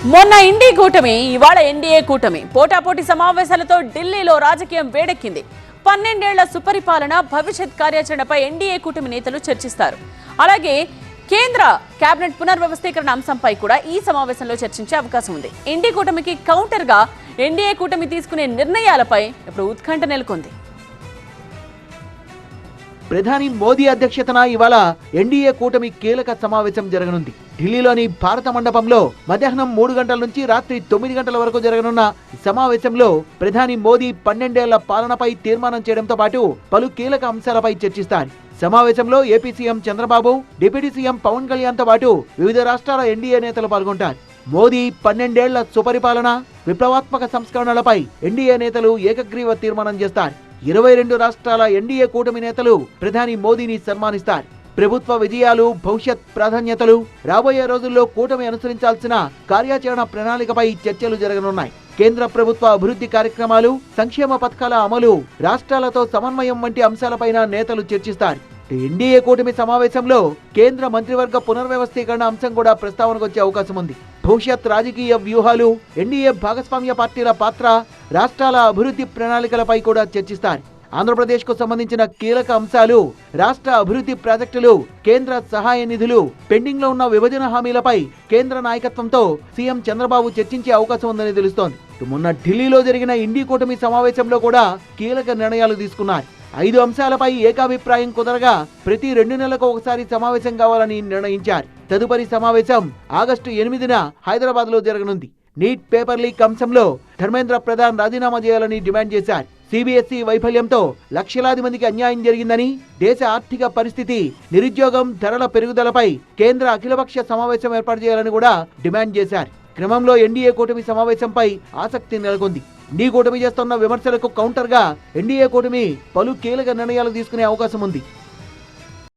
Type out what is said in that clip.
మొన్న ఇండి కూటమి ఇవాళ ఎన్డీఏ కూటమి పోటాపోటీ సమావేశాలతో ఢిల్లీలో రాజకీయం వేడెక్కింది. 12 ఏళ్ల సుపరిపాలన భవిష్యత్ కార్యాచరణపై ఎన్డీఏ కూటమి నేతలు చర్చిస్తారు. అలాగే కేంద్ర కేబినెట్ పునర్వ్యవస్థీకరణ అంశంపై కూడా ఈ సమావేశంలో చర్చించే అవకాశం ఉంది. ఇండి కూటమికి కౌంటర్ గా ఎన్డీఏ కూటమి తీసుకునే నిర్ణయాలపై ఇప్పుడు ఉత్కంఠ నెలకొంది. ప్రధాని మోదీ అధ్యక్షతన ఇవాళ ఎన్డీఏ కూటమి కీలక సమావేశం జరగనుంది. ఢిల్లీలోని భారత మండపంలో మధ్యాహ్నం 3 గంటల నుంచి రాత్రి 9 గంటల వరకు జరగనున్న సమావేశంలో ప్రధాని మోదీ 12 ఏళ్ల పాలనపై తీర్మానం చేయడంతో పాటు పలు కీలక అంశాలపై చర్చిస్తారు. సమావేశంలో AP CM Chandrababu, deputy CM Pavan Kalyan తో పాటు వివిధ రాష్ట్రాల ఎన్డీఏ నేతలు పాల్గొంటారు. మోదీ 12 ఏళ్ల సుపరిపాలన, విప్లవాత్మక సంస్కరణలపై ఎన్డీఏ నేతలు ఏకగ్రీవ తీర్మానం చేస్తారు. 22 రాష్ట్రాల ఎన్డీఏ కూటమి నేతలు ప్రధాని మోదీని సన్మానిస్తారు. ప్రభుత్వ విజయాలు, భవిష్యత్ ప్రాధాన్యతలు, రాబోయే రోజుల్లో కూటమి అనుసరించాల్సిన కార్యాచరణ ప్రణాళికపై చర్చలు జరగనున్నాయి. కేంద్ర ప్రభుత్వ అభివృద్ధి కార్యక్రమాలు, సంక్షేమ పథకాల అమలు, రాష్ట్రాలతో సమన్వయం వంటి అంశాలపైన నేతలు చర్చిస్తారు. ఎన్డీఏ కూటమి సమావేశంలో కేంద్ర మంత్రివర్గ పునర్వ్యవస్థీకరణ అంశం కూడా ప్రస్తావనకు వచ్చే అవకాశం ఉంది. భవిష్యత్ రాజకీయ వ్యూహాలు, ఎన్డీఏ భాగస్వామ్య పార్టీల పాత్ర, రాష్ట్రాల అభివృద్ధి ప్రణాళికలపై కూడా చర్చిస్తారు. ఆంధ్రప్రదేశ్ కు సంబంధించిన కీలక అంశాలు, రాష్ట్ర అభివృద్ధి ప్రాజెక్టులు, కేంద్ర సహాయ నిధులు, పెండింగ్ లో ఉన్న విభజన హామీలపై కేంద్ర నాయకత్వంతో సీఎం చంద్రబాబు చర్చించే అవకాశం ఉందని తెలుస్తోంది. మొన్న ఢిల్లీలో జరిగిన ఇండి కూటమి సమావేశంలో కూడా కీలక నిర్ణయాలు తీసుకున్నారు. 5 అంశాలపై ఏకాభిప్రాయం కుదరగా ప్రతి 2 నెలలకు ఒకసారి సమావేశం కావాలని నిర్ణయించారు. తదుపరి సమావేశం ఆగస్టు 8న హైదరాబాద్ లో జరగనుంది. నీట్ పేపర్ లీక్ అంశంలో ధర్మేంద్ర ప్రధాన్ రాజీనామా చేయాలని డిమాండ్ చేశారు. సిబిఎస్ఈ వైఫల్యంతో లక్షలాది మందికి అన్యాయం జరిగిందని, దేశ ఆర్థిక పరిస్థితి, నిరుద్యోగం, ధరల పెరుగుదలపై కేంద్ర అఖిలపక్ష సమావేశం ఏర్పాటు చేయాలని కూడా డిమాండ్ చేశారు. క్రమంలో ఎన్డీఏ కూటమి సమావేశంపై ఆసక్తి నెలకొంది. ఎన్డీఏ కూటమి చేస్తున్న విమర్శలకు కౌంటర్ గా ఎన్డీఏ కూటమి పలు కీలక నిర్ణయాలు తీసుకునే అవకాశం ఉంది.